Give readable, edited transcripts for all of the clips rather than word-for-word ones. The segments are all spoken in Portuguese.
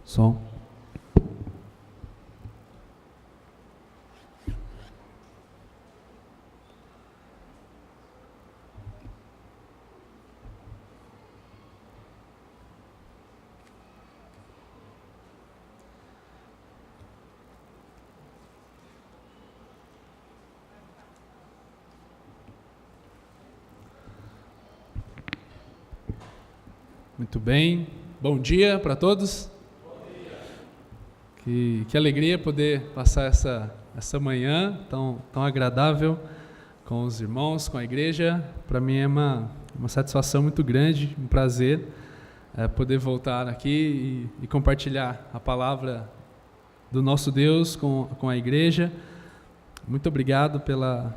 Som. Muito bem, bom dia para todos. Que alegria poder passar essa manhã tão agradável com os irmãos, com a igreja. Para mim é uma satisfação muito grande, um prazer poder voltar aqui e compartilhar a palavra do nosso Deus com a igreja. Muito obrigado pela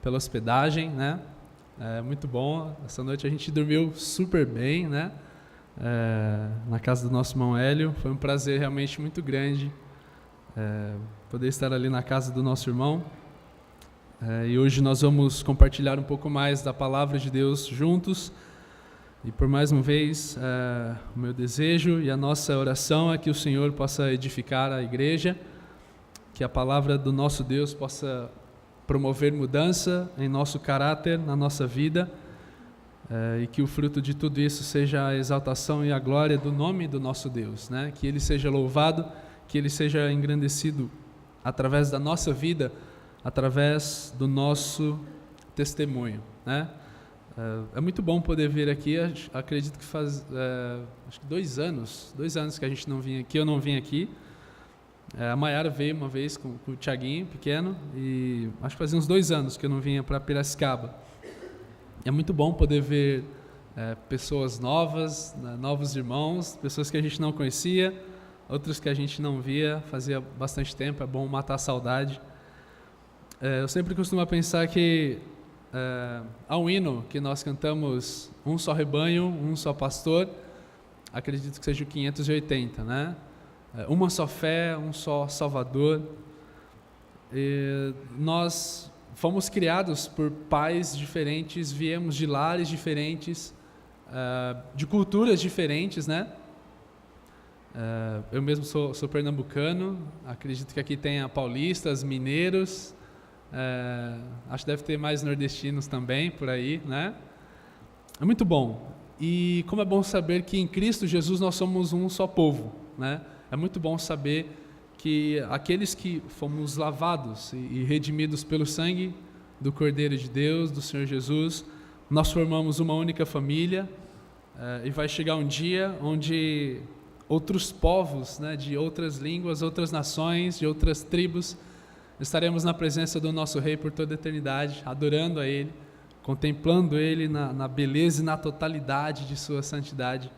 hospedagem, né? É muito bom. Essa noite a gente dormiu super bem, né? Na casa do nosso irmão Hélio. Foi um prazer realmente muito grande poder estar ali na casa do nosso irmão. E hoje nós vamos compartilhar um pouco mais da palavra de Deus juntos. E por mais uma vez, o meu desejo e a nossa oração é que o Senhor possa edificar a igreja, que a palavra do nosso Deus possa promover mudança em nosso caráter, na nossa vida, e que o fruto de tudo isso seja a exaltação e a glória do nome do nosso Deus, né? Que Ele seja louvado, que Ele seja engrandecido através da nossa vida, através do nosso testemunho, né? É muito bom poder vir aqui. Acredito que faz acho que 2 anos que a gente não vinha aqui, eu não vim aqui. A Maiara veio uma vez com o Thiaguinho, pequeno, e acho que fazia uns 2 anos que eu não vinha para Piracicaba. É muito bom poder ver pessoas novas, novos irmãos, pessoas que a gente não conhecia, outros que a gente não via, fazia bastante tempo. É bom matar a saudade. Eu sempre costumo pensar que há um hino que nós cantamos, um só rebanho, um só pastor, acredito que seja o 580, né? Uma só fé, um só Salvador. E nós fomos criados por pais diferentes, viemos de lares diferentes, de culturas diferentes, né? Eu mesmo sou pernambucano, acredito que aqui tenha paulistas, mineiros, acho que deve ter mais nordestinos também por aí, né? É muito bom. E como é bom saber que em Cristo Jesus nós somos um só povo, né? É muito bom saber que aqueles que fomos lavados e redimidos pelo sangue do Cordeiro de Deus, do Senhor Jesus, nós formamos uma única família, e vai chegar um dia onde outros povos, né, de outras línguas, outras nações, de outras tribos, estaremos na presença do nosso Rei por toda a eternidade, adorando a Ele, contemplando Ele na beleza e na totalidade de Sua santidade,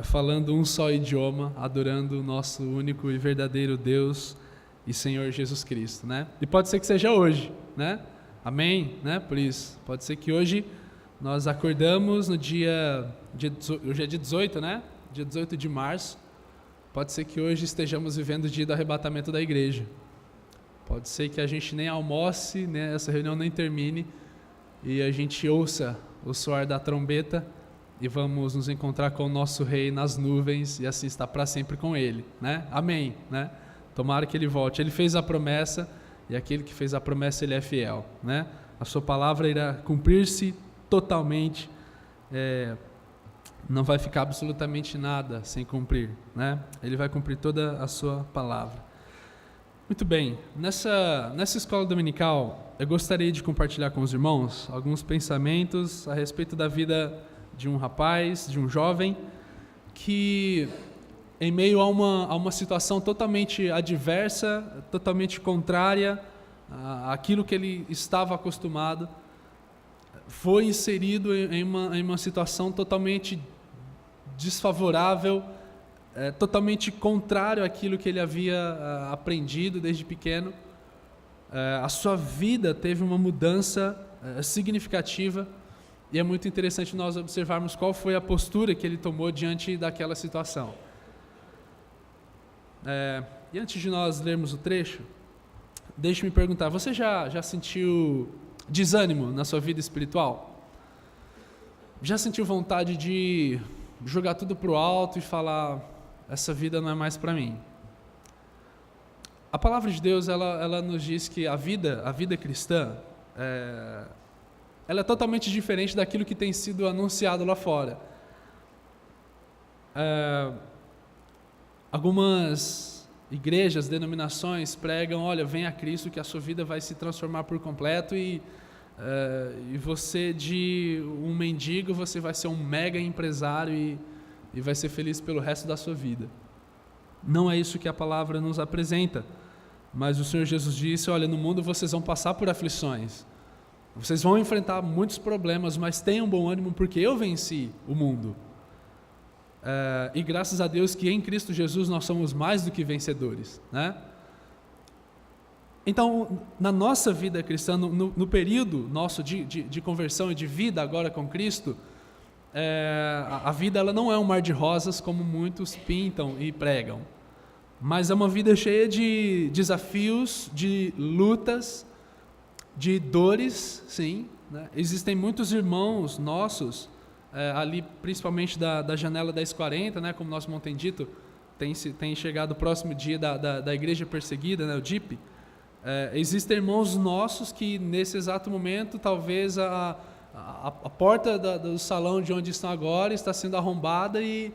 falando um só idioma, adorando o nosso único e verdadeiro Deus e Senhor Jesus Cristo, né? E pode ser que seja hoje, né? Amém? Né? Por isso, pode ser que hoje nós acordamos no hoje é dia 18, né? Dia 18 de março, pode ser que hoje estejamos vivendo o dia do arrebatamento da igreja. Pode ser que a gente nem almoce, né? Essa reunião nem termine e a gente ouça o soar da trombeta e vamos nos encontrar com o nosso Rei nas nuvens e assim estar para sempre com Ele, né? Amém, né? Tomara que Ele volte. Ele fez a promessa e aquele que fez a promessa, Ele é fiel, né? A sua palavra irá cumprir-se totalmente, não vai ficar absolutamente nada sem cumprir, né? Ele vai cumprir toda a sua palavra. Muito bem, nessa escola dominical, eu gostaria de compartilhar com os irmãos alguns pensamentos a respeito da vida de um rapaz, de um jovem, que em meio a uma situação totalmente adversa, totalmente contrária àquilo que ele estava acostumado, foi inserido em uma situação totalmente desfavorável, totalmente contrário àquilo que ele havia aprendido desde pequeno. A sua vida teve uma mudança significativa. E é muito interessante nós observarmos qual foi a postura que ele tomou diante daquela situação. E antes de nós lermos o trecho, deixe-me perguntar, você já sentiu desânimo na sua vida espiritual? Já sentiu vontade de jogar tudo para o alto e falar, essa vida não é mais para mim. A palavra de Deus, ela nos diz que a vida cristã, ela é totalmente diferente daquilo que tem sido anunciado lá fora. Algumas igrejas, denominações pregam, olha, vem a Cristo que a sua vida vai se transformar por completo e você de um mendigo, você vai ser um mega empresário e vai ser feliz pelo resto da sua vida. Não é isso que a palavra nos apresenta, mas o Senhor Jesus disse, olha, no mundo vocês vão passar por aflições, vocês vão enfrentar muitos problemas, mas tenham bom ânimo porque eu venci o mundo. E graças a Deus que em Cristo Jesus nós somos mais do que vencedores, né? Então, na nossa vida cristã, no período nosso de conversão e de vida agora com Cristo, a vida ela não é um mar de rosas como muitos pintam e pregam, mas é uma vida cheia de desafios, de lutas, de dores, sim, né? Existem muitos irmãos nossos, ali principalmente da janela 1040, né, como nosso irmão tem dito, tem chegado o próximo dia da igreja perseguida, né, o DIP. Existem irmãos nossos que nesse exato momento talvez a porta do salão de onde estão agora está sendo arrombada e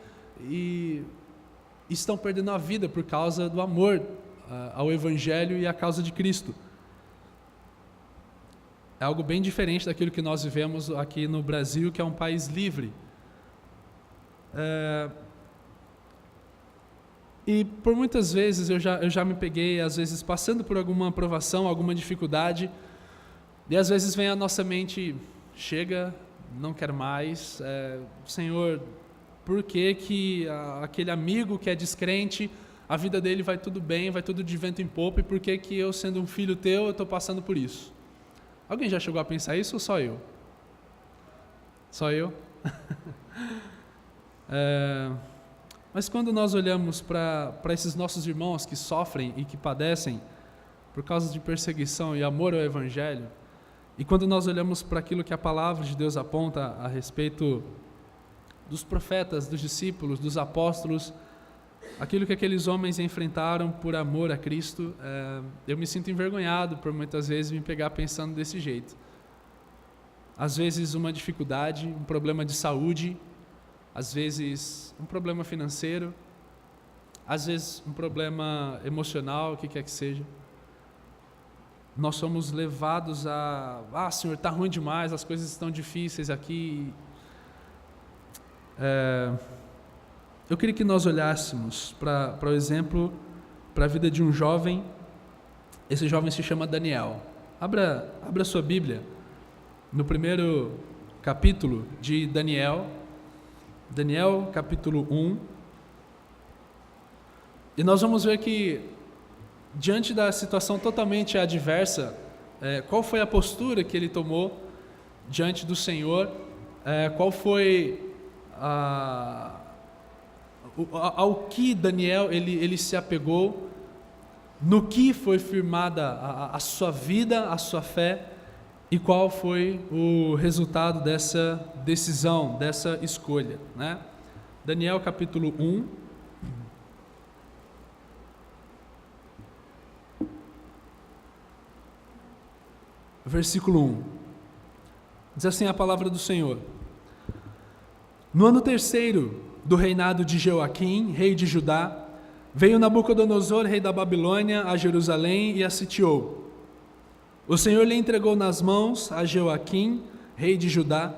estão perdendo a vida por causa do amor ao Evangelho e à causa de Cristo. É algo bem diferente daquilo que nós vivemos aqui no Brasil, que é um país livre. E por muitas vezes eu já me peguei, às vezes, passando por alguma provação, alguma dificuldade, e às vezes vem à nossa mente, chega, não quero mais, Senhor, por que aquele amigo que é descrente, a vida dele vai tudo bem, vai tudo de vento em popa, e por que eu, sendo um filho teu, eu estou passando por isso? Alguém já chegou a pensar isso ou só eu? Só eu? Mas quando nós olhamos para esses nossos irmãos que sofrem e que padecem por causa de perseguição e amor ao Evangelho, e quando nós olhamos para aquilo que a palavra de Deus aponta a respeito dos profetas, dos discípulos, dos apóstolos, aquilo que aqueles homens enfrentaram por amor a Cristo, eu me sinto envergonhado por muitas vezes me pegar pensando desse jeito. Às vezes uma dificuldade, um problema de saúde, às vezes um problema financeiro, às vezes um problema emocional, o que quer que seja. Nós somos levados Senhor, está ruim demais, as coisas estão difíceis aqui. Eu queria que nós olhássemos para o exemplo, para a vida de um jovem. Esse jovem se chama Daniel. Abra sua Bíblia no primeiro capítulo de Daniel, capítulo 1. E nós vamos ver que, diante da situação totalmente adversa, qual foi a postura que ele tomou diante do Senhor, qual foi ao que Daniel ele se apegou, no que foi firmada a sua vida, a sua fé, e qual foi o resultado dessa decisão, dessa escolha, né? Daniel capítulo 1, versículo 1, diz assim a palavra do Senhor: No ano terceiro do reinado de Jeoaquim, rei de Judá, veio Nabucodonosor, rei da Babilônia, a Jerusalém e a sitiou. O Senhor lhe entregou nas mãos a Jeoaquim, rei de Judá,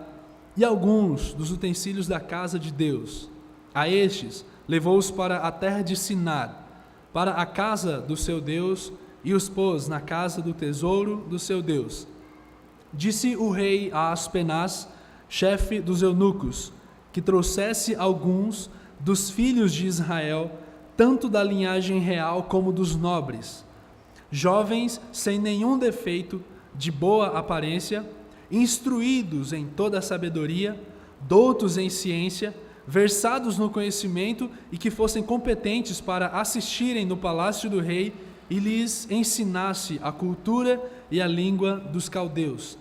e alguns dos utensílios da casa de Deus. A estes levou-os para a terra de Sinar, para a casa do seu Deus, e os pôs na casa do tesouro do seu Deus. Disse o rei a Aspenaz, chefe dos eunucos, que trouxesse alguns dos filhos de Israel, tanto da linhagem real como dos nobres, jovens sem nenhum defeito, de boa aparência, instruídos em toda a sabedoria, doutos em ciência, versados no conhecimento e que fossem competentes para assistirem no palácio do rei e lhes ensinasse a cultura e a língua dos caldeus.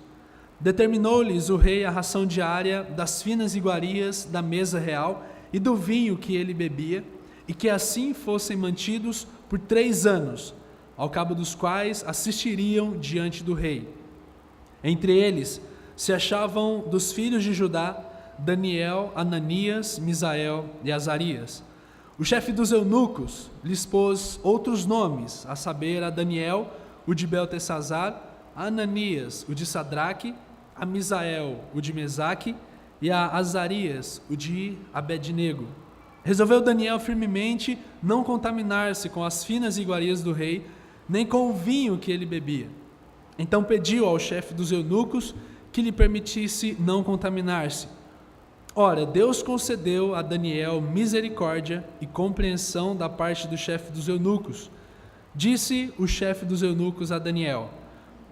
Determinou-lhes o rei a ração diária das finas iguarias da mesa real e do vinho que ele bebia, e que assim fossem mantidos por 3 anos, ao cabo dos quais assistiriam diante do rei. Entre eles se achavam dos filhos de Judá Daniel, Ananias, Misael e Azarias. O chefe dos eunucos lhes pôs outros nomes, a saber, a Daniel, o de Beltesazar, a Ananias, o de Sadraque, a Misael, o de Mesaque, e a Azarias, o de Abednego. Resolveu Daniel firmemente não contaminar-se com as finas iguarias do rei, nem com o vinho que ele bebia. Então pediu ao chefe dos eunucos que lhe permitisse não contaminar-se. Ora, Deus concedeu a Daniel misericórdia e compreensão da parte do chefe dos eunucos. Disse o chefe dos eunucos a Daniel: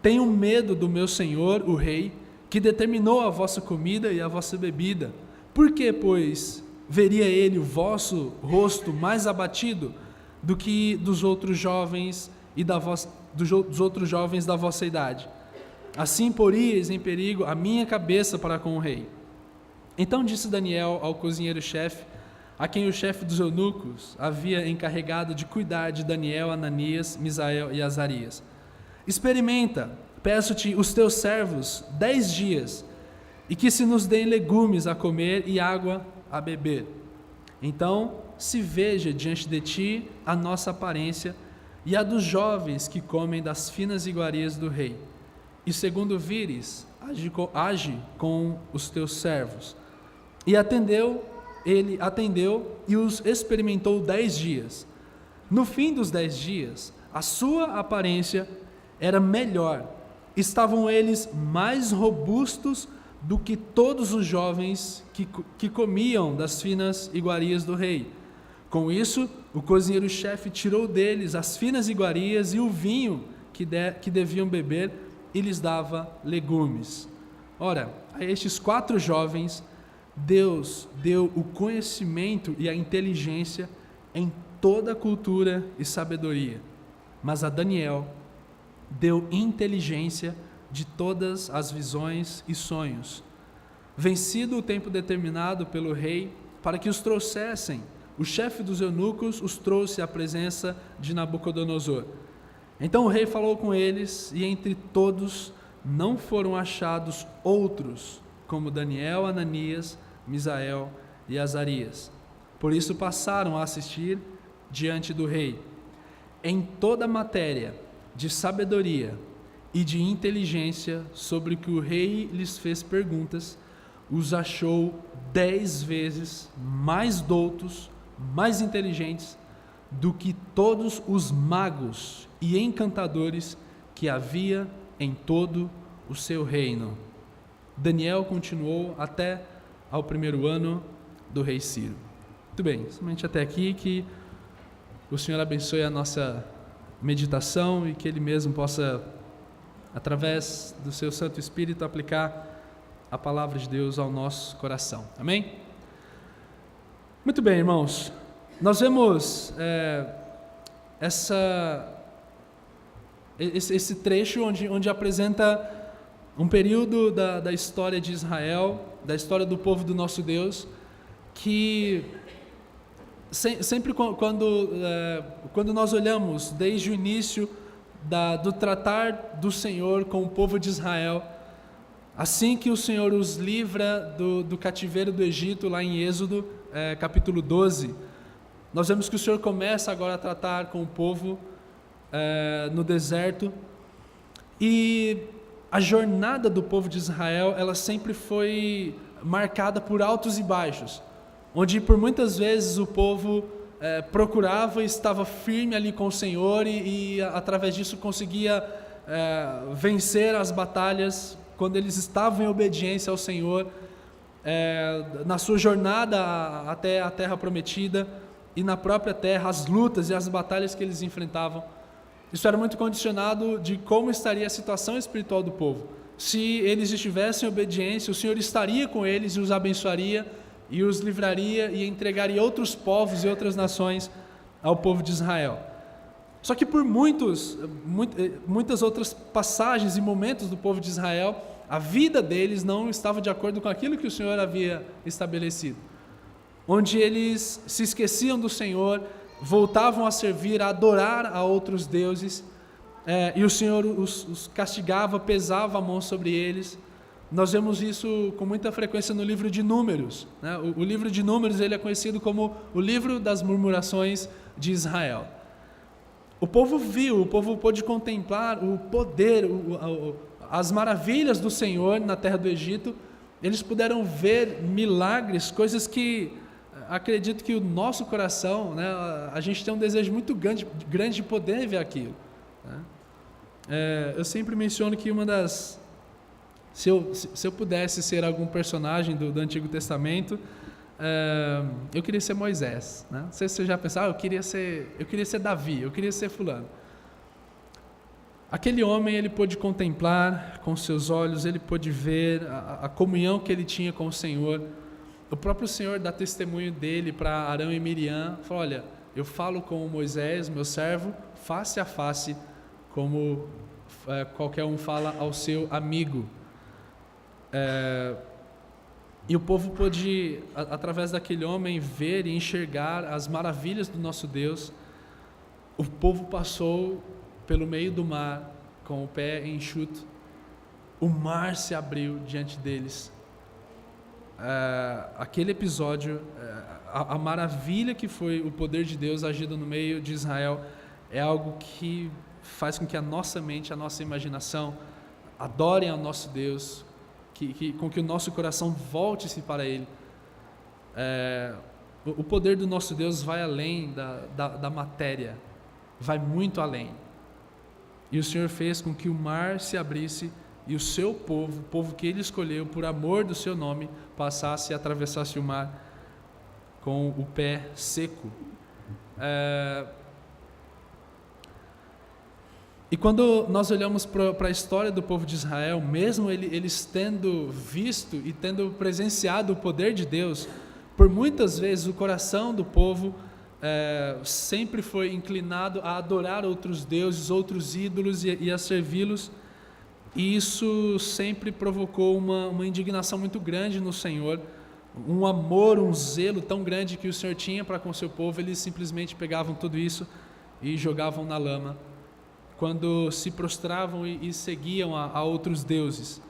tenho medo do meu senhor, o rei, que determinou a vossa comida e a vossa bebida. Por que, pois, veria ele o vosso rosto mais abatido do que dos outros jovens e dos outros jovens da vossa idade? Assim poríeis em perigo a minha cabeça para com o rei. Então disse Daniel ao cozinheiro-chefe, a quem o chefe dos eunucos havia encarregado de cuidar de Daniel, Ananias, Misael e Azarias: experimenta, peço-te, os teus servos 10 dias, e que se nos deem legumes a comer e água a beber. Então se veja diante de ti a nossa aparência e a dos jovens que comem das finas iguarias do rei. E segundo vires, age com os teus servos. E ele atendeu e os experimentou 10 dias. No fim dos 10 dias, a sua aparência era melhor. Estavam eles mais robustos do que todos os jovens que comiam das finas iguarias do rei. Com isso, o cozinheiro-chefe tirou deles as finas iguarias e o vinho que deviam beber e lhes dava legumes. Ora, a estes 4 jovens, Deus deu o conhecimento e a inteligência em toda a cultura e sabedoria, mas a Daniel deu inteligência de todas as visões e sonhos. Vencido o tempo determinado pelo rei para que os trouxessem, o chefe dos eunucos os trouxe à presença de Nabucodonosor. Então o rei falou com eles, e entre todos não foram achados outros como Daniel, Ananias, Misael e Azarias. Por isso passaram a assistir diante do rei. Em toda matéria de sabedoria e de inteligência sobre que o rei lhes fez perguntas, os achou 10 vezes mais doutos, mais inteligentes do que todos os magos e encantadores que havia em todo o seu reino. Daniel continuou até ao 1º ano do rei Ciro. Muito bem, somente até aqui, que o Senhor abençoe a nossa meditação e que Ele mesmo possa, através do seu Santo Espírito, aplicar a palavra de Deus ao nosso coração. Amém? Muito bem, irmãos. Nós vemos esse trecho onde apresenta um período da história de Israel, da história do povo do nosso Deus, que sempre quando nós olhamos desde o início do tratar do Senhor com o povo de Israel, assim que o Senhor os livra do cativeiro do Egito, lá em Êxodo, capítulo 12, nós vemos que o Senhor começa agora a tratar com o povo no deserto, e a jornada do povo de Israel, ela sempre foi marcada por altos e baixos, onde por muitas vezes o povo procurava e estava firme ali com o Senhor e através disso conseguia vencer as batalhas quando eles estavam em obediência ao Senhor, na sua jornada até a terra prometida e na própria terra, as lutas e as batalhas que eles enfrentavam. Isso era muito condicionado de como estaria a situação espiritual do povo. Se eles estivessem em obediência, o Senhor estaria com eles e os abençoaria e os livraria e entregaria outros povos e outras nações ao povo de Israel. Só que por muitas outras passagens e momentos do povo de Israel, a vida deles não estava de acordo com aquilo que o Senhor havia estabelecido. onde eles se esqueciam do Senhor, voltavam a servir, a adorar a outros deuses, e o Senhor os castigava, pesava a mão sobre eles. Nós vemos isso com muita frequência no livro de Números, né? O livro de Números, ele é conhecido como o livro das murmurações de Israel. O povo pôde contemplar o poder, as maravilhas do Senhor na terra do Egito. Eles puderam ver milagres, coisas que acredito que o nosso coração, né, a gente tem um desejo muito grande de poder ver aquilo, né? Eu sempre menciono que se eu pudesse ser algum personagem do Antigo Testamento, eu queria ser Moisés, né? Não sei se você já pensou, eu queria ser Davi, eu queria ser fulano. Aquele homem, ele pôde contemplar com seus olhos, ele pôde ver a comunhão que ele tinha com o Senhor. O próprio Senhor dá testemunho dele para Arão e Miriam, fala: olha, eu falo com Moisés, meu servo, face a face, como qualquer um fala ao seu amigo. E o povo pôde, através daquele homem, ver e enxergar as maravilhas do nosso Deus. O povo passou pelo meio do mar com o pé enxuto. O mar se abriu diante deles. Aquele episódio, a maravilha que foi o poder de Deus agindo no meio de Israel, é algo que faz com que a nossa mente, a nossa imaginação adorem ao nosso Deus, com que o nosso coração volte-se para Ele. O poder do nosso Deus vai além da matéria, vai muito além. E o Senhor fez com que o mar se abrisse e o seu povo, o povo que Ele escolheu por amor do seu nome, passasse e atravessasse o mar com o pé seco. E quando nós olhamos para a história do povo de Israel, mesmo eles tendo visto e tendo presenciado o poder de Deus, por muitas vezes o coração do povo sempre foi inclinado a adorar outros deuses, outros ídolos e a servi-los. E isso sempre provocou uma indignação muito grande no Senhor, um amor, um zelo tão grande que o Senhor tinha para com o seu povo. Eles simplesmente pegavam tudo isso e jogavam na lama, quando se prostravam e seguiam a outros deuses.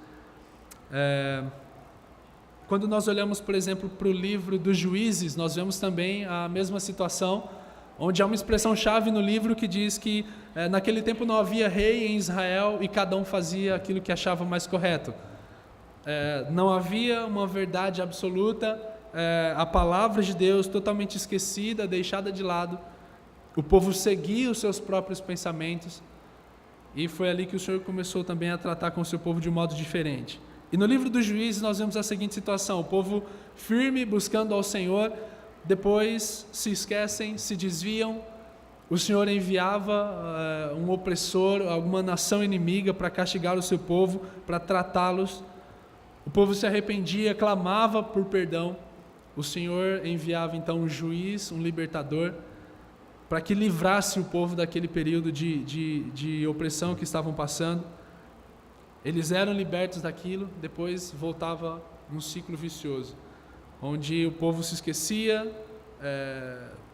Quando nós olhamos, por exemplo, para o livro dos Juízes, nós vemos também a mesma situação, onde há uma expressão-chave no livro que diz que naquele tempo não havia rei em Israel e cada um fazia aquilo que achava mais correto. Não havia uma verdade absoluta, a palavra de Deus totalmente esquecida, deixada de lado. O povo seguia os seus próprios pensamentos, e foi ali que o Senhor começou também a tratar com o seu povo de um modo diferente. E no livro dos Juízes nós vemos a seguinte situação: o povo firme, buscando ao Senhor, depois se esquecem, se desviam. O Senhor enviava um opressor, alguma nação inimiga para castigar o seu povo, para tratá-los. O povo se arrependia, clamava por perdão. O Senhor enviava então um juiz, um libertador, para que livrasse o povo daquele período de opressão que estavam passando. Eles eram libertos daquilo, depois voltava um ciclo vicioso, onde o povo se esquecia,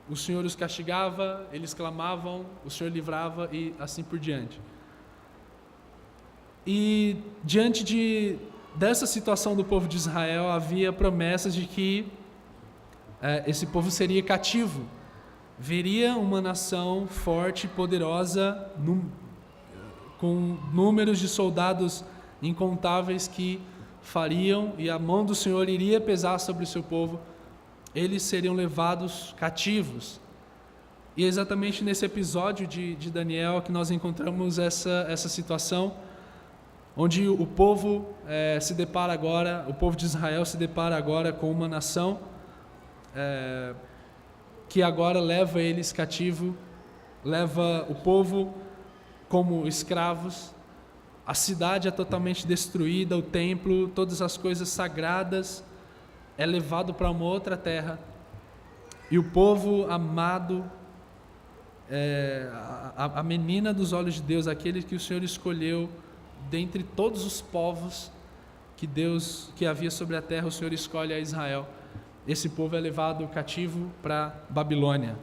o Senhor os castigava, eles clamavam, o Senhor livrava e assim por diante. E diante dessa situação do povo de Israel, havia promessas de que esse povo seria cativo. Viria uma nação forte, poderosa, com números de soldados incontáveis que fariam, e a mão do Senhor iria pesar sobre o seu povo. Eles seriam levados cativos. E é exatamente nesse episódio de Daniel que nós encontramos essa situação, onde o povo se depara agora, o povo de Israel se depara agora com uma nação que agora leva eles cativo, leva o povo como escravos. A cidade é totalmente destruída, o templo, todas as coisas sagradas é levado para uma outra terra. E o povo amado, a menina dos olhos de Deus, aquele que o Senhor escolheu dentre todos os povos que havia sobre a terra, o Senhor escolhe a Israel. esse povo é levado cativo para Babilônia.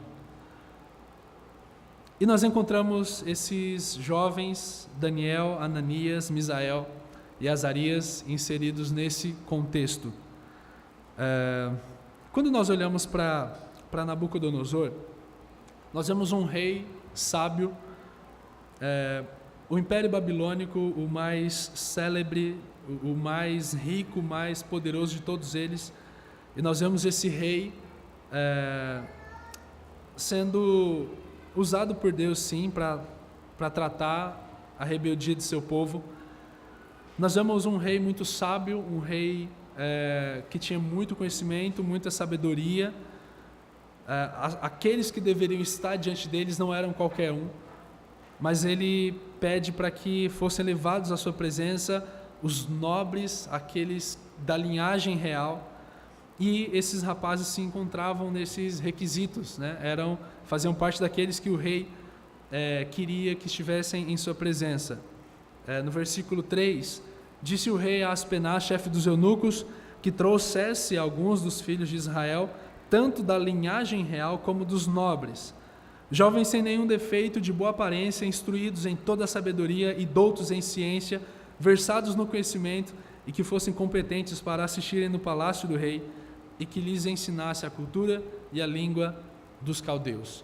E nós encontramos esses jovens, Daniel, Ananias, Misael e Azarias, inseridos nesse contexto. Quando nós olhamos para Nabucodonosor, nós vemos um rei sábio, o Império Babilônico, o mais célebre, o mais rico, o mais poderoso de todos eles, e nós vemos esse rei sendo usado por Deus, sim, para tratar a rebeldia de seu povo. Nós vemos um rei muito sábio, um rei que tinha muito conhecimento, muita sabedoria. Aqueles que deveriam estar diante deles não eram qualquer um, mas ele pede para que fossem levados à sua presença os nobres, aqueles da linhagem real, e esses rapazes se encontravam nesses requisitos, né? Faziam parte daqueles que o rei queria que estivessem em sua presença. No versículo 3, disse o rei a Aspenaz, chefe dos eunucos, que trouxesse alguns dos filhos de Israel, tanto da linhagem real como dos nobres, jovens sem nenhum defeito, de boa aparência, instruídos em toda a sabedoria e doutos em ciência, versados no conhecimento, e que fossem competentes para assistirem no palácio do rei, e que lhes ensinasse a cultura e a língua dos caldeus.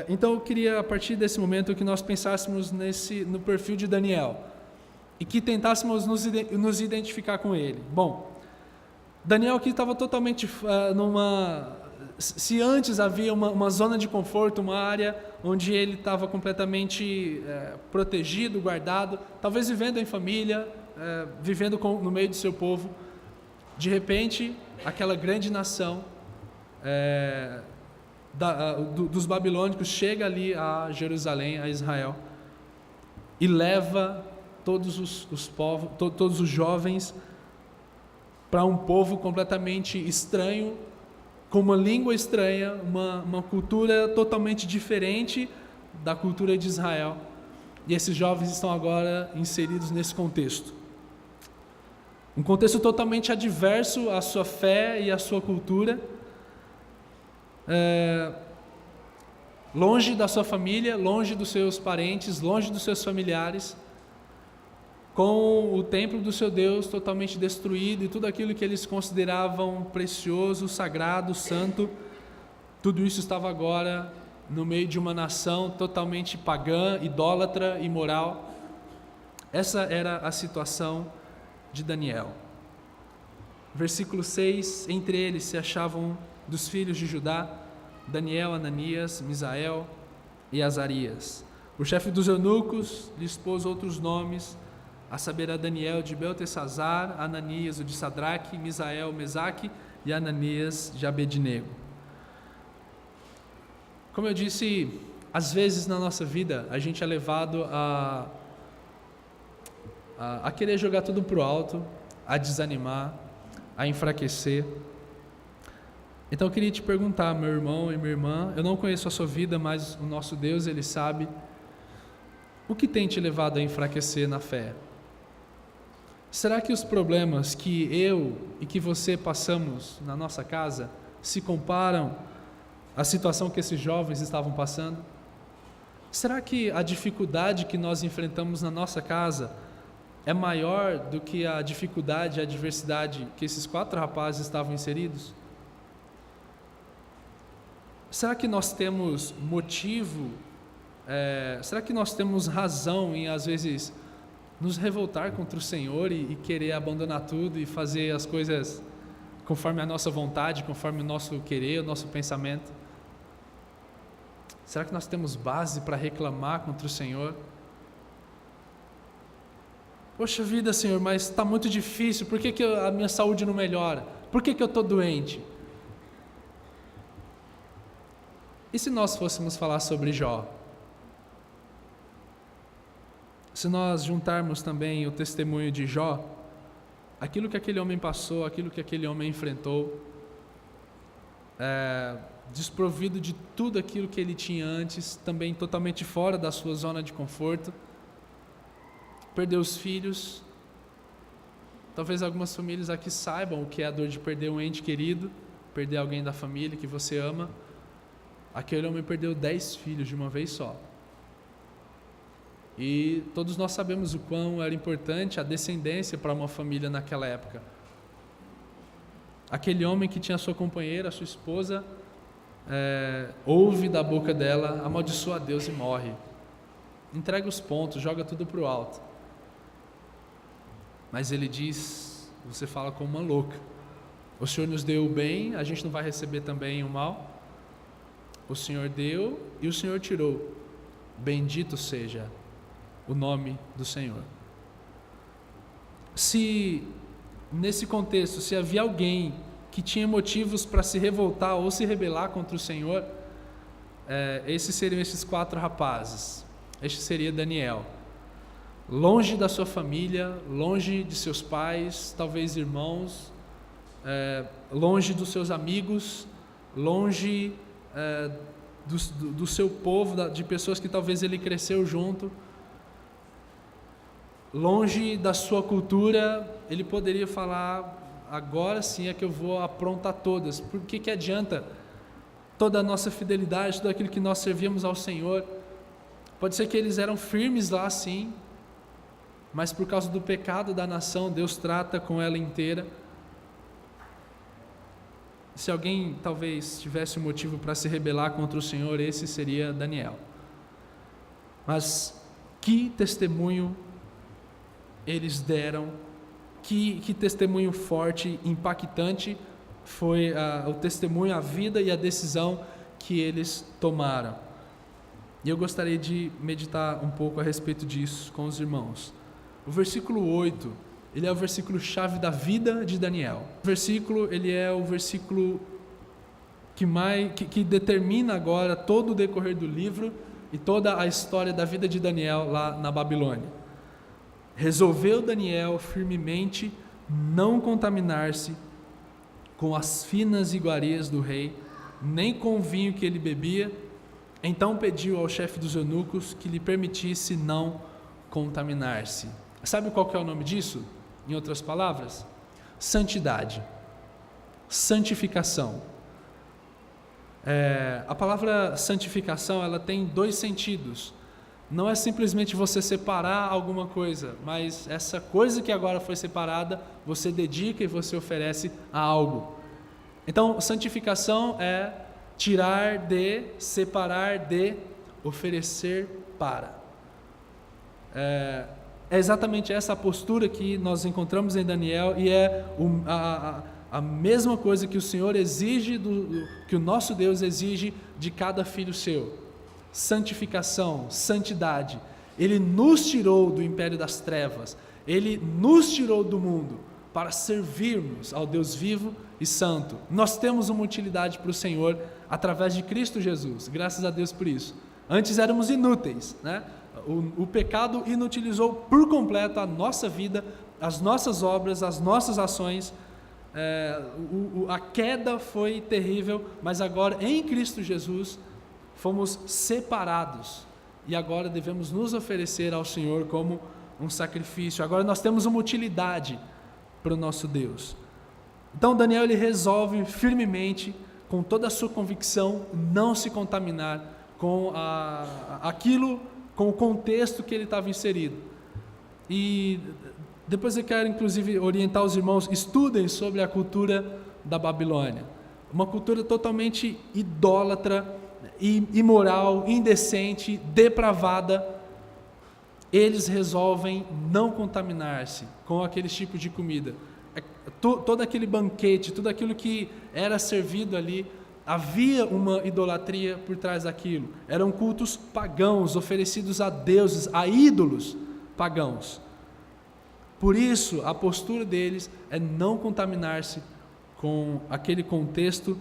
Então eu queria, a partir desse momento, que nós pensássemos no perfil de Daniel, e que tentássemos nos identificar com ele. Bom, Daniel aqui estava totalmente se antes havia uma zona de conforto, uma área onde ele estava completamente protegido, guardado, talvez vivendo em família, vivendo no meio do seu povo, de repente, aquela grande nação dos babilônicos chega ali a Jerusalém, a Israel, e leva todos os povos, todos os jovens para um povo completamente estranho, com uma língua estranha, uma cultura totalmente diferente da cultura de Israel. E esses jovens estão agora inseridos nesse contexto. Um contexto totalmente adverso à sua fé e à sua cultura, longe da sua família, longe dos seus parentes, longe dos seus familiares, com o templo do seu Deus totalmente destruído e tudo aquilo que eles consideravam precioso, sagrado, santo, tudo isso estava agora no meio de uma nação totalmente pagã, idólatra, imoral. Essa era a situação de Daniel. Versículo 6, entre eles se achavam dos filhos de Judá, Daniel, Ananias, Misael e Azarias. O chefe dos eunucos lhes pôs outros nomes, a saber, a Daniel de Beltesazar, Ananias o de Sadraque, Misael, Mesaque e Ananias de Abednego. Como eu disse, às vezes na nossa vida a gente é levado a querer jogar tudo para o alto, a desanimar, a enfraquecer. Então eu queria te perguntar, meu irmão e minha irmã, eu não conheço a sua vida, mas o nosso Deus, Ele sabe, o que tem te levado a enfraquecer na fé? Será que os problemas que eu e que você passamos na nossa casa se comparam à situação que esses jovens estavam passando? Será que a dificuldade que nós enfrentamos na nossa casa é maior do que a dificuldade e a adversidade que esses 4 rapazes estavam inseridos? Será que nós temos motivo, será que nós temos razão em, às vezes, nos revoltar contra o Senhor e querer abandonar tudo e fazer as coisas conforme a nossa vontade, conforme o nosso querer, o nosso pensamento? Será que nós temos base para reclamar contra o Senhor? Poxa vida, Senhor, mas está muito difícil, por que a minha saúde não melhora? Por que eu estou doente? E se nós fôssemos falar sobre Jó? Se nós juntarmos também o testemunho de Jó, aquilo que aquele homem passou, aquilo que aquele homem enfrentou, desprovido de tudo aquilo que ele tinha antes, também totalmente fora da sua zona de conforto, perdeu os filhos, talvez algumas famílias aqui saibam o que é a dor de perder um ente querido, perder alguém da família que você ama. Aquele homem perdeu 10 filhos de uma vez só. E todos nós sabemos o quão era importante a descendência para uma família naquela época. Aquele homem que tinha sua companheira, a sua esposa, ouve da boca dela: amaldiçoa a Deus e morre. Entrega os pontos, joga tudo para o alto. Mas ele diz: você fala como uma louca. O Senhor nos deu o bem, a gente não vai receber também o mal? O Senhor deu e o Senhor tirou. Bendito seja o nome do Senhor. Se nesse contexto, se havia alguém que tinha motivos para se revoltar ou se rebelar contra o Senhor, esses seriam esses 4 rapazes. Este seria Daniel. Longe da sua família, longe de seus pais, talvez irmãos, longe dos seus amigos, longe do seu povo, de pessoas que talvez ele cresceu junto, longe da sua cultura. Ele poderia falar: agora sim é que eu vou aprontar todas. Por que adianta toda a nossa fidelidade, tudo aquilo que nós servíamos ao Senhor? Pode ser que eles eram firmes lá sim, mas por causa do pecado da nação, Deus trata com ela inteira. Se alguém talvez tivesse um motivo para se rebelar contra o Senhor, esse seria Daniel. Mas que testemunho eles deram, que testemunho forte, impactante foi o testemunho, a vida e a decisão que eles tomaram. E eu gostaria de meditar um pouco a respeito disso com os irmãos. O versículo 8, ele é o versículo chave da vida de Daniel. O versículo, ele é o versículo que determina agora todo o decorrer do livro e toda a história da vida de Daniel lá na Babilônia. Resolveu Daniel firmemente não contaminar-se com as finas iguarias do rei, nem com o vinho que ele bebia. Então pediu ao chefe dos eunucos que lhe permitisse não contaminar-se. Sabe qual que é o nome disso? Em outras palavras, santidade, santificação. A palavra santificação, ela tem 2 sentidos. Não é simplesmente você separar alguma coisa, mas essa coisa que agora foi separada, você dedica e você oferece a algo. Então, santificação é tirar de, separar de, oferecer para. É exatamente essa postura que nós encontramos em Daniel, e é a mesma coisa que o Senhor exige, que o nosso Deus exige de cada filho seu. Santificação, santidade. Ele nos tirou do império das trevas, Ele nos tirou do mundo para servirmos ao Deus vivo e santo. Nós temos uma utilidade para o Senhor através de Cristo Jesus, graças a Deus por isso. Antes éramos inúteis, né? O pecado inutilizou por completo a nossa vida, as nossas obras, as nossas ações. A queda foi terrível, mas agora em Cristo Jesus fomos separados e agora devemos nos oferecer ao Senhor como um sacrifício. Agora nós temos uma utilidade para o nosso Deus. Então Daniel, ele resolve firmemente, com toda a sua convicção, não se contaminar com aquilo, com o contexto que ele estava inserido. E depois eu quero inclusive orientar os irmãos: estudem sobre a cultura da Babilônia, uma cultura totalmente idólatra, imoral, indecente, depravada. Eles resolvem não contaminar-se com aqueles tipos de comida. Todo aquele banquete, tudo aquilo que era servido ali, havia uma idolatria por trás daquilo. Eram cultos pagãos, oferecidos a deuses, a ídolos pagãos. Por isso, a postura deles é não contaminar-se com aquele contexto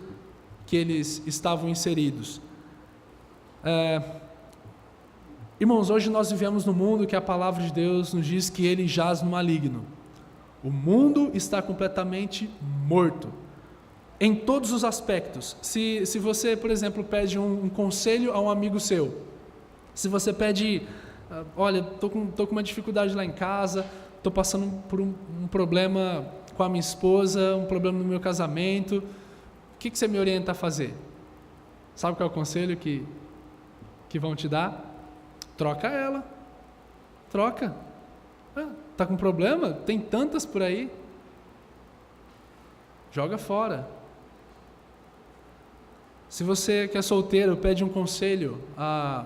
que eles estavam inseridos. Irmãos, hoje nós vivemos num mundo que a palavra de Deus nos diz que ele jaz no maligno. O mundo está completamente morto, em todos os aspectos. Se você, por exemplo, pede um conselho a um amigo seu, se você pede: olha, estou com uma dificuldade lá em casa, estou passando por um problema com a minha esposa, um problema no meu casamento, o que você me orienta a fazer? Sabe qual é o conselho que vão te dar? Troca ela. Troca. Está com problema? Tem tantas por aí. Joga fora. Se você que é solteiro, pede um conselho a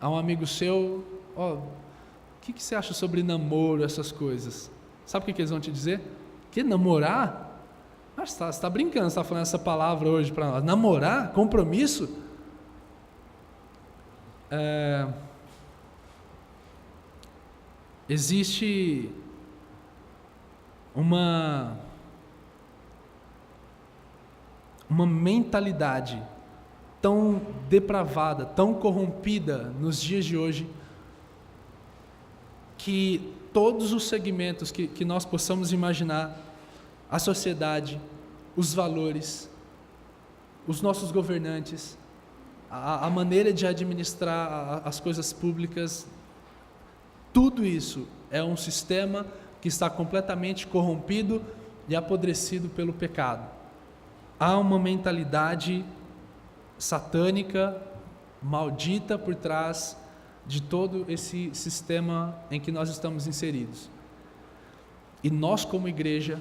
um amigo seu, o que você acha sobre namoro, essas coisas? Sabe o que eles vão te dizer? Que namorar? Você está brincando, você está falando essa palavra hoje para nós. Namorar? Compromisso? Existe uma mentalidade tão depravada, tão corrompida nos dias de hoje, que todos os segmentos que nós possamos imaginar, a sociedade, os valores, os nossos governantes, a maneira de administrar as coisas públicas, tudo isso é um sistema que está completamente corrompido e apodrecido pelo pecado. Há uma mentalidade satânica, maldita por trás de todo esse sistema em que nós estamos inseridos. E nós, como igreja,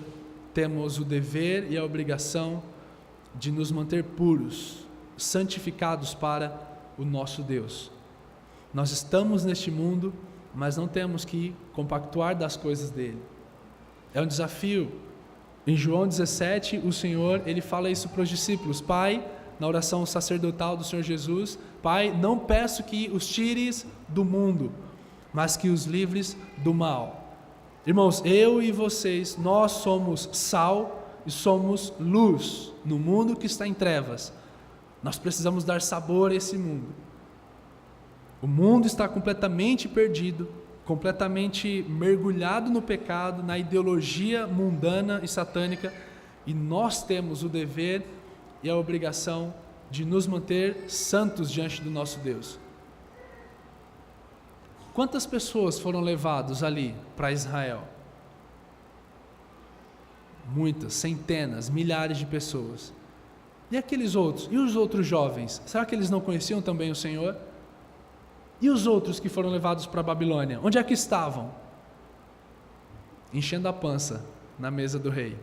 temos o dever e a obrigação de nos manter puros, santificados para o nosso Deus. Nós estamos neste mundo, mas não temos que compactuar das coisas dele. É um desafio. Em João 17, o Senhor, ele fala isso para os discípulos: Pai, na oração sacerdotal do Senhor Jesus, Pai, não peço que os tires do mundo, mas que os livres do mal. Irmãos, eu e vocês, nós somos sal e somos luz no mundo que está em trevas. Nós precisamos dar sabor a esse mundo. O mundo está completamente perdido, completamente mergulhado no pecado, na ideologia mundana e satânica, e nós temos o dever e a obrigação de nos manter santos diante do nosso Deus. Quantas pessoas foram levadas ali para Israel? Muitas, centenas, milhares de pessoas. E aqueles outros? E os outros jovens? Será que eles não conheciam também o Senhor? E os outros que foram levados para a Babilônia? Onde é que estavam? Enchendo a pança na mesa do rei.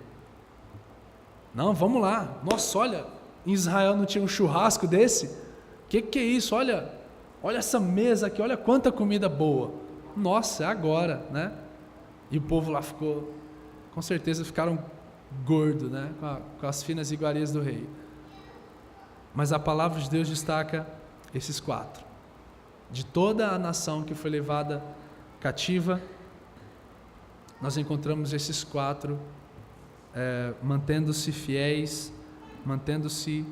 Não, vamos lá. Nossa, olha, em Israel não tinha um churrasco desse? Que é isso? Olha essa mesa aqui, olha quanta comida boa. Nossa, é agora, né? E o povo lá ficou, com certeza ficaram gordos, né? Com as finas iguarias do rei. Mas a palavra de Deus destaca esses 4. De toda a nação que foi levada cativa, nós encontramos esses 4 mantendo-se fiéis, mantendo-se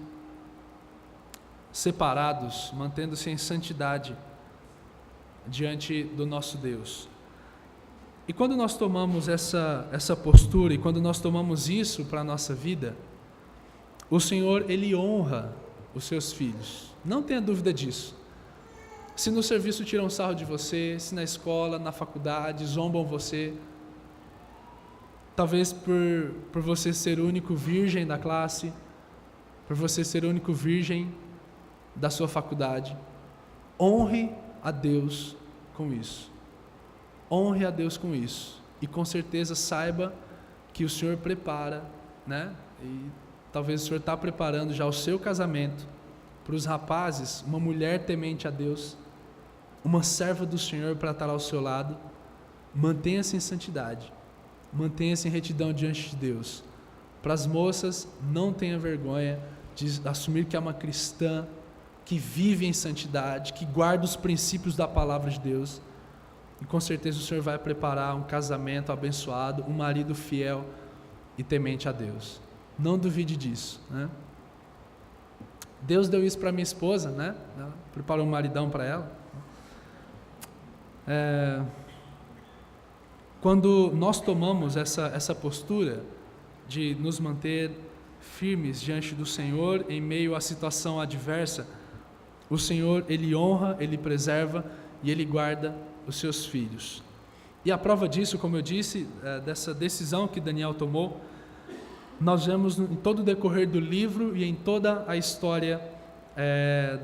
separados, mantendo-se em santidade diante do nosso Deus. E quando nós tomamos essa postura, e quando nós tomamos isso para a nossa vida, o Senhor, Ele honra os seus filhos, não tenha dúvida disso. Se no serviço tiram sarro de você, se na escola, na faculdade, zombam você, talvez por você ser o único virgem da classe, por você ser o único virgem da sua faculdade, honre a Deus com isso. Honre a Deus com isso. E com certeza saiba que o Senhor prepara, né? E talvez o Senhor está preparando já o seu casamento para os rapazes, uma mulher temente a Deus, uma serva do Senhor para estar ao seu lado. Mantenha-se em santidade, mantenha-se em retidão diante de Deus. Para as moças, não tenha vergonha de assumir que é uma cristã, que vive em santidade, que guarda os princípios da palavra de Deus. E com certeza o Senhor vai preparar um casamento abençoado, um marido fiel e temente a Deus. Não duvide disso, né? Deus deu isso para minha esposa, né? Ela preparou um maridão para ela. Quando nós tomamos essa postura de nos manter firmes diante do Senhor em meio à situação adversa, o Senhor, Ele honra, Ele preserva e Ele guarda os seus filhos. E a prova disso, como eu disse, dessa decisão que Daniel tomou, nós vemos em todo o decorrer do livro e em toda a história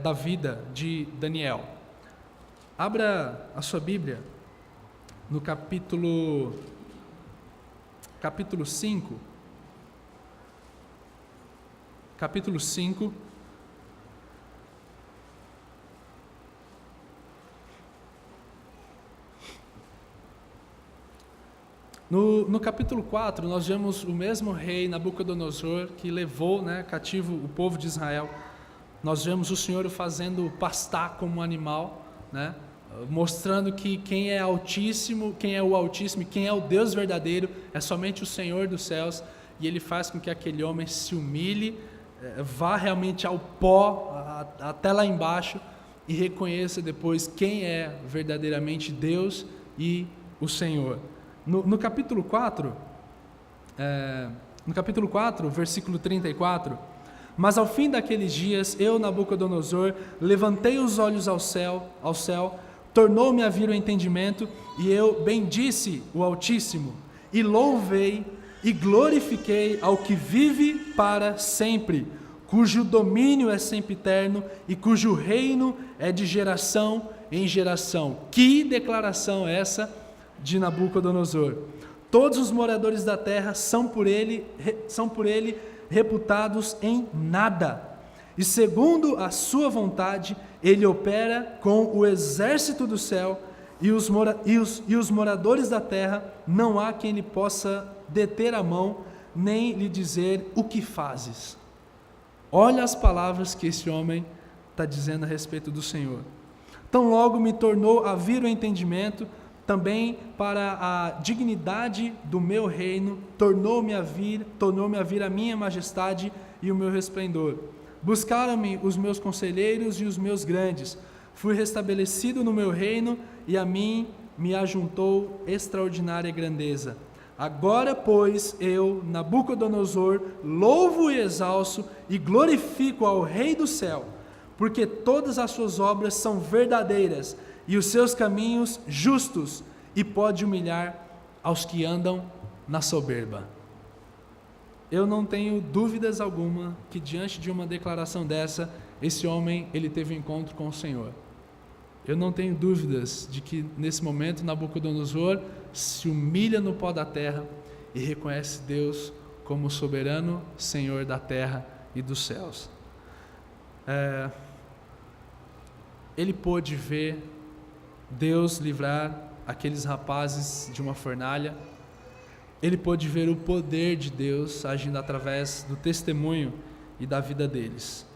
da vida de Daniel. Abra a sua Bíblia no capítulo 5. Capítulo 5. No capítulo 4, nós vemos o mesmo rei Nabucodonosor que levou cativo o povo de Israel. Nós vemos o Senhor o fazendo pastar como um animal, mostrando que quem é Altíssimo, quem é o Altíssimo, quem é o Deus verdadeiro, é somente o Senhor dos céus, e Ele faz com que aquele homem se humilhe, vá realmente ao pó, até lá embaixo, e reconheça depois quem é verdadeiramente Deus e o Senhor. No capítulo 4, versículo 34, mas ao fim daqueles dias, eu, Nabucodonosor, levantei os olhos ao céu, tornou-me a vir o entendimento, e eu bendisse o Altíssimo, e louvei e glorifiquei ao que vive para sempre, cujo domínio é sempre eterno e cujo reino é de geração em geração. Que declaração é essa de Nabucodonosor? Todos os moradores da terra são por ele reputados em nada, e segundo a sua vontade ele opera com o exército do céu, e os moradores da terra não há quem lhe possa deter a mão, nem lhe dizer o que fazes. Olha as palavras que esse homem está dizendo a respeito do Senhor. Tão logo me tornou a vir o entendimento, também para a dignidade do meu reino, tornou-me a vir a minha majestade e o meu resplendor. Buscaram-me os meus conselheiros e os meus grandes. Fui restabelecido no meu reino, e a mim me ajuntou extraordinária grandeza. Agora, pois, eu, Nabucodonosor, louvo e exalço e glorifico ao Rei do céu, porque todas as suas obras são verdadeiras e os seus caminhos justos, e pode humilhar aos que andam na soberba. Eu não tenho dúvidas alguma que diante de uma declaração dessa, esse homem ele teve um encontro com o Senhor. Eu não tenho dúvidas de que nesse momento Nabucodonosor se humilha no pó da terra e reconhece Deus como soberano Senhor da terra e dos céus. Ele pôde ver Deus livrar aqueles rapazes de uma fornalha. Ele pôde ver o poder de Deus agindo através do testemunho e da vida deles.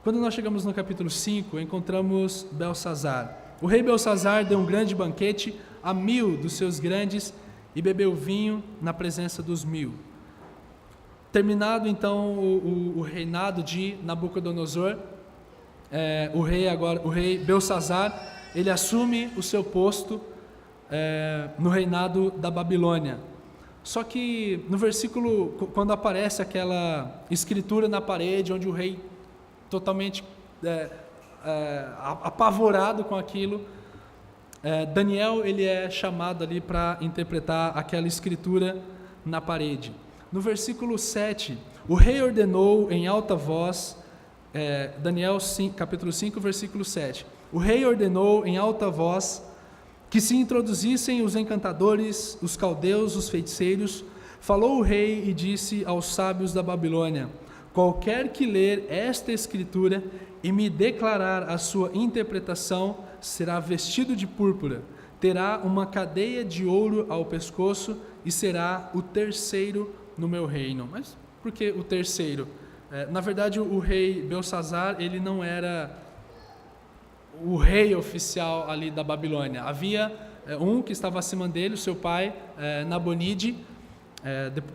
Quando nós chegamos no capítulo 5, encontramos Belsazar. O rei Belsazar deu um grande banquete a 1000 dos seus grandes e bebeu vinho na presença dos 1000. Terminado então o reinado de Nabucodonosor, o rei Belsazar, ele assume o seu posto no reinado da Babilônia. Só que no versículo, quando aparece aquela escritura na parede, onde o rei totalmente apavorado com aquilo, Daniel ele é chamado ali para interpretar aquela escritura na parede. No versículo 7, o rei ordenou em alta voz, Daniel 5, capítulo 5, versículo 7, o rei ordenou em alta voz que se introduzissem os encantadores, os caldeus, os feiticeiros. Falou o rei e disse aos sábios da Babilônia: qualquer que ler esta escritura e me declarar a sua interpretação será vestido de púrpura, terá uma cadeia de ouro ao pescoço e será o terceiro no meu reino. Mas por que o terceiro? Na verdade, o rei Belsazar, ele não era o rei oficial ali da Babilônia. Havia um que estava acima dele, o seu pai, Nabonide.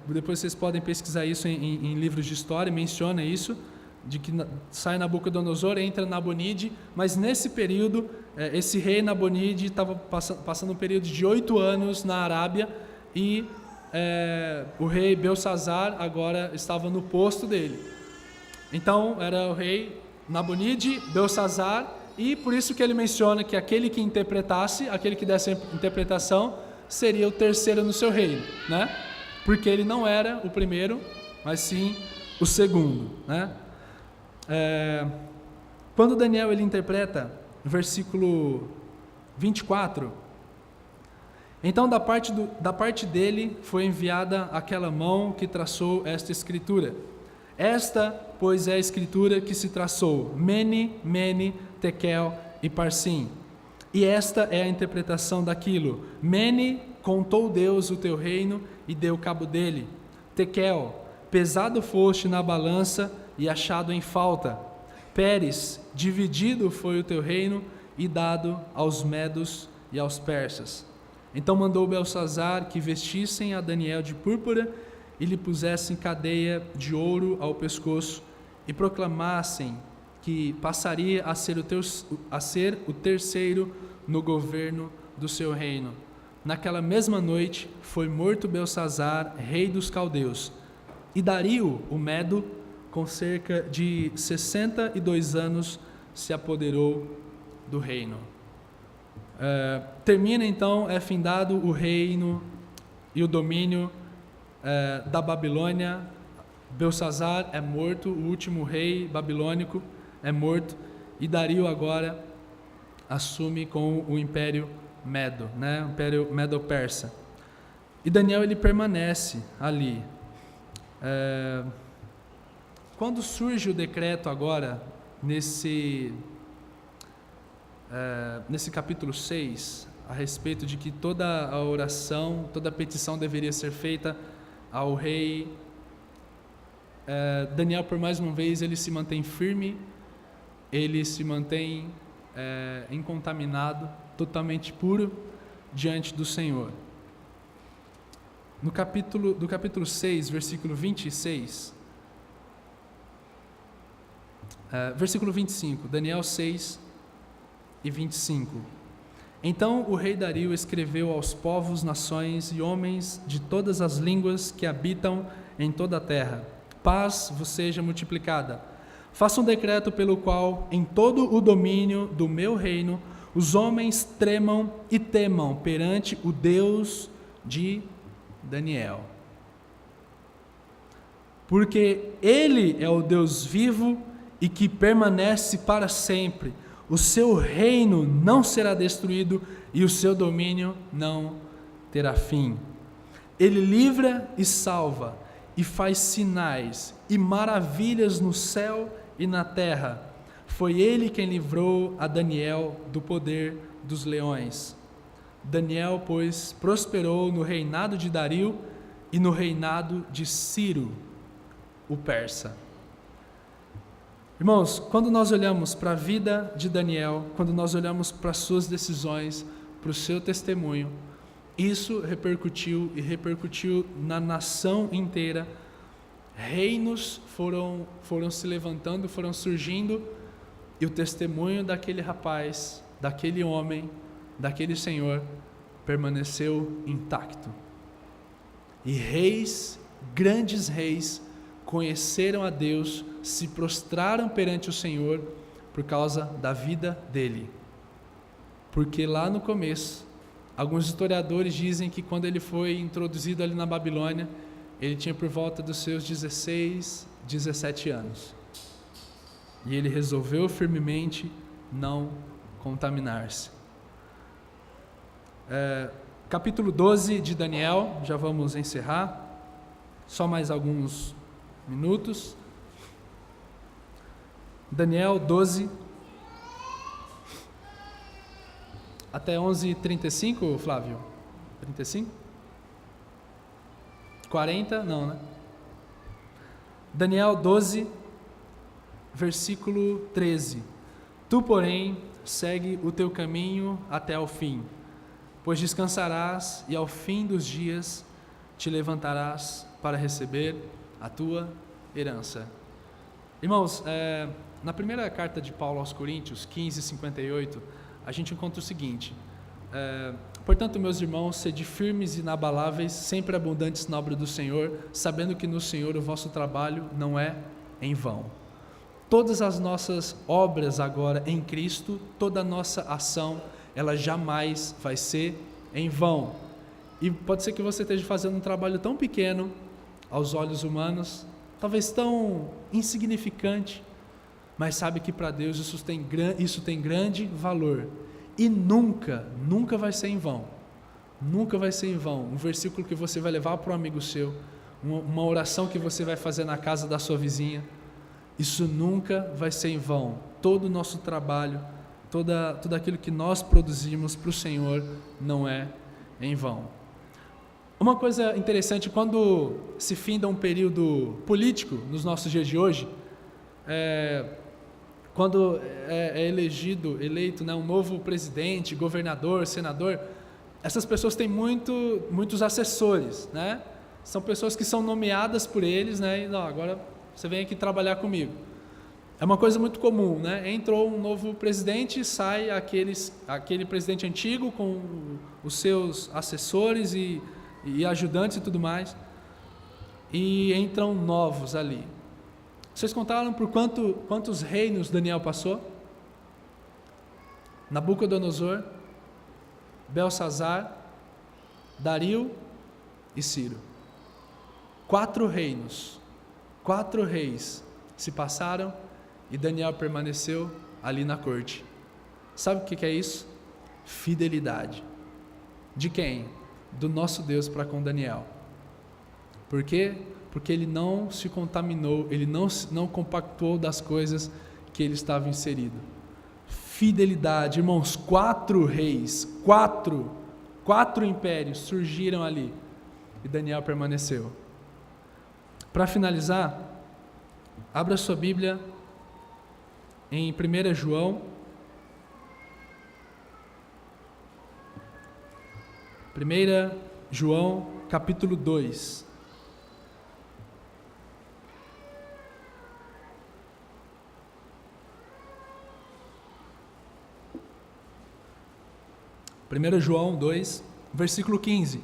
Depois vocês podem pesquisar isso em livros de história, menciona isso, de que sai Nabucodonosor, entra Nabonide, mas nesse período, esse rei Nabonide estava passando um período de 8 anos na Arábia, e o rei Belsazar agora estava no posto dele. Então era o rei Nabonide, Belsazar e por isso que ele menciona que aquele que interpretasse, aquele que desse a interpretação, seria o terceiro no seu reino, né? Porque ele não era o primeiro, mas sim o segundo, né? Quando Daniel ele interpreta no versículo 24, então da parte dele foi enviada aquela mão que traçou esta escritura. Esta, pois, é a escritura que se traçou, Mene, Mene, Tekel e Parsim. E esta é a interpretação daquilo. Mene, contou Deus o teu reino e deu cabo dele. Tekel, pesado foste na balança e achado em falta. Pérez, dividido foi o teu reino e dado aos medos e aos persas. Então mandou Belsazar que vestissem a Daniel de púrpura e lhe pusessem cadeia de ouro ao pescoço e proclamassem que passaria a ser o terceiro no governo do seu reino. Naquela mesma noite foi morto Belsazar, rei dos caldeus, e Dario, o Medo, com cerca de 62 anos, se apoderou do reino. Termina então, é findado o reino e o domínio da Babilônia. Belsazar é morto, o último rei babilônico é morto, e Dario agora assume com o Império Medo, né? O Império Medo-Persa. E Daniel ele permanece ali. Quando surge o decreto agora, nesse capítulo 6, a respeito de que toda a oração, toda a petição deveria ser feita ao rei, Daniel, por mais uma vez, ele se mantém firme, ele se mantém incontaminado, totalmente puro diante do Senhor. Do capítulo 6, versículo 26, versículo 25, Daniel 6 e 25. Então o rei Dario escreveu aos povos, nações e homens de todas as línguas que habitam em toda a terra: paz vos seja multiplicada. Faça um decreto pelo qual, em todo o domínio do meu reino, os homens tremam e temam perante o Deus de Daniel. Porque Ele é o Deus vivo e que permanece para sempre. O seu reino não será destruído e o seu domínio não terá fim. Ele livra e salva e faz sinais e maravilhas no céu e na terra. Foi ele quem livrou a Daniel do poder dos leões. Daniel, pois, prosperou no reinado de Dario e no reinado de Ciro, o persa. Irmãos, quando nós olhamos para a vida de Daniel, quando nós olhamos para as suas decisões, para o seu testemunho, isso repercutiu na nação inteira. Reinos foram se levantando, foram surgindo, e o testemunho daquele rapaz, daquele homem, daquele senhor, permaneceu intacto. E reis, grandes reis, conheceram a Deus, se prostraram perante o Senhor por causa da vida dele. Porque lá no começo, alguns historiadores dizem que quando ele foi introduzido ali na Babilônia, ele tinha por volta dos seus 16, 17 anos. E ele resolveu firmemente não contaminar-se. Capítulo 12 de Daniel, já vamos encerrar. Só mais alguns minutos. Daniel 12 até 11:35, Flávio? 35? 40? Não, né? Daniel 12, versículo 13. Tu, porém, segue o teu caminho até ao fim, pois descansarás e ao fim dos dias te levantarás para receber a tua herança. Irmãos, na primeira carta de Paulo aos Coríntios, 15:58, a gente encontra o seguinte: portanto, meus irmãos, sede firmes e inabaláveis, sempre abundantes na obra do Senhor, sabendo que no Senhor o vosso trabalho não é em vão. todas as nossas obras agora em Cristo, toda a nossa ação, ela jamais vai ser em vão. E pode ser que você esteja fazendo um trabalho tão pequeno aos olhos humanos, talvez tão insignificante, mas sabe que para Deus isso tem grande valor. E nunca vai ser em vão. Nunca vai ser em vão. Um versículo que você vai levar para um amigo seu, uma oração que você vai fazer na casa da sua vizinha, isso nunca vai ser em vão. Todo o nosso trabalho, tudo aquilo que nós produzimos para o Senhor não é em vão. Uma coisa interessante, quando se finda um período político nos nossos dias de hoje, quando é eleito, né, um novo presidente, governador, senador, essas pessoas têm muitos assessores, né? São pessoas que são nomeadas por eles, né? E, não, agora você vem aqui trabalhar comigo. É uma coisa muito comum, né? Entrou um novo presidente, sai aquele presidente antigo com os seus assessores e ajudantes e tudo mais, e entram novos ali. Vocês contaram por quantos reinos Daniel passou? Nabucodonosor, Belsazar, Dario e Ciro. 4 reinos, 4 reis se passaram e Daniel permaneceu ali na corte. Sabe o que é isso? Fidelidade. De quem? Do nosso Deus para com Daniel. Por quê? Porque ele não se contaminou, ele não compactuou das coisas que ele estava inserido. Fidelidade, irmãos, 4 reis, 4 impérios surgiram ali e Daniel permaneceu. Para finalizar, abra sua Bíblia em 1 João, 1 João capítulo 2. Primeiro João 2, versículo 15.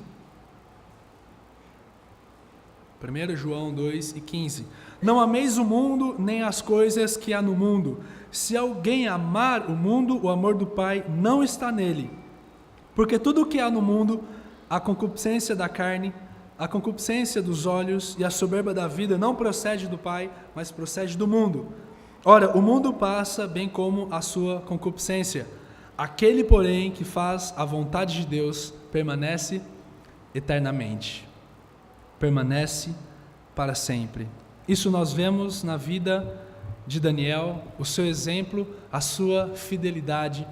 1 João 2 e 15. Não ameis o mundo, nem as coisas que há no mundo. Se alguém amar o mundo, o amor do Pai não está nele. Porque tudo o que há no mundo, a concupiscência da carne, a concupiscência dos olhos e a soberba da vida não procede do Pai, mas procede do mundo. Ora, o mundo passa, bem como a sua concupiscência. Aquele, porém, que faz a vontade de Deus, permanece eternamente. Permanece para sempre. Isso nós vemos na vida de Daniel, o seu exemplo, a sua fidelidade.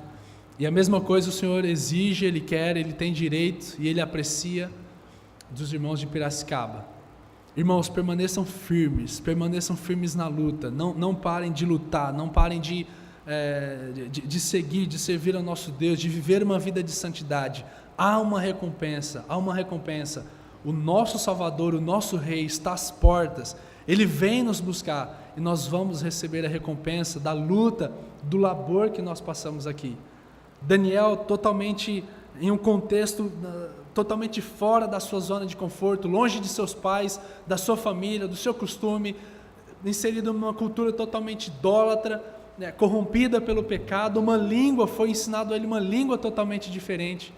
E a mesma coisa o Senhor exige, Ele quer, Ele tem direito e Ele aprecia dos irmãos de Piracicaba. Irmãos, permaneçam firmes na luta, não parem de lutar, não parem de seguir, de servir ao nosso Deus, de viver uma vida de santidade. Há uma recompensa. O nosso Salvador, o nosso Rei está às portas, Ele vem nos buscar e nós vamos receber a recompensa da luta, do labor que nós passamos aqui. Daniel, totalmente em um contexto totalmente fora da sua zona de conforto, longe de seus pais, da sua família, do seu costume, inserido numa cultura totalmente idólatra, corrompida pelo pecado, foi ensinado a ele uma língua totalmente diferente.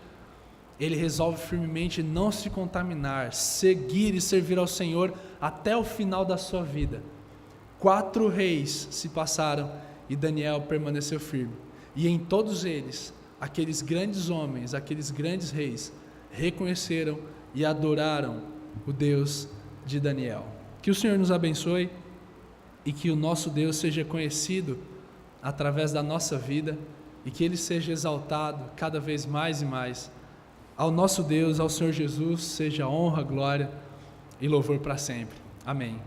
Ele resolve firmemente não se contaminar, seguir e servir ao Senhor até o final da sua vida. 4 reis se passaram e Daniel permaneceu firme. E em todos eles, aqueles grandes homens, aqueles grandes reis, reconheceram e adoraram o Deus de Daniel. Que o Senhor nos abençoe e que o nosso Deus seja conhecido através da nossa vida e que Ele seja exaltado cada vez mais e mais. Ao nosso Deus, ao Senhor Jesus, seja honra, glória e louvor para sempre. Amém.